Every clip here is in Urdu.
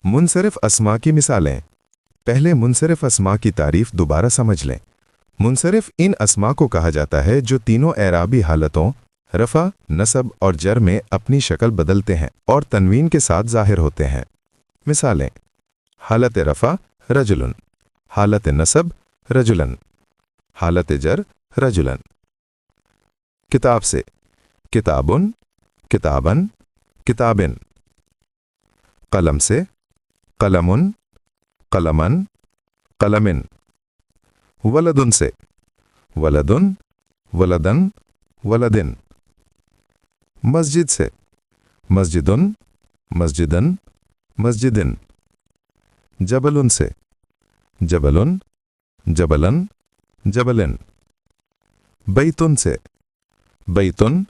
منصرف اسما کی مثالیں۔ پہلے منصرف اسما کی تعریف دوبارہ سمجھ لیں۔ منصرف ان اسما کو کہا جاتا ہے جو تینوں اعرابی حالتوں رفع، نصب اور جر میں اپنی شکل بدلتے ہیں اور تنوین کے ساتھ ظاہر ہوتے ہیں۔ مثالیں: حالت رفع رجلن، حالت نصب رجلن، حالت جر رجلن۔ کتاب سے: کتابن، کتابن، کتابن۔ قلم سے: قلمن، قلمن، قلمن۔ ولدن سے: ولدن، ولدن، ولدن۔ مسجد سے: مسجدن، مسجدن، مسجدن۔ جبلن سے: جبلن، جبلن، جبلن۔ بیتن سے: بیتن،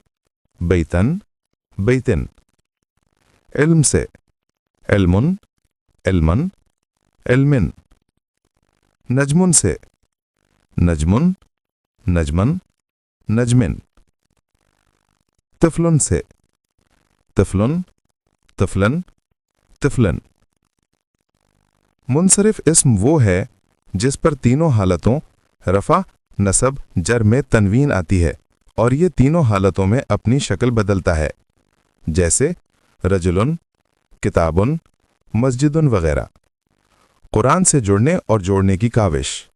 بیتن، بیتن۔ علم سے: علمن، علمن، علمن۔ نجمن سے: نجمن، نجمن، نجمن۔ طفلن سے: طفلن، طفلن، طفلن۔ منصرف اسم وہ ہے جس پر تینوں حالتوں رفع، نصب، جر میں تنوین آتی ہے اور یہ تینوں حالتوں میں اپنی شکل بدلتا ہے، جیسے رجلن، کتابن، مسجدن وغیرہ۔ قرآن سے جڑنے اور جوڑنے کی کاوش۔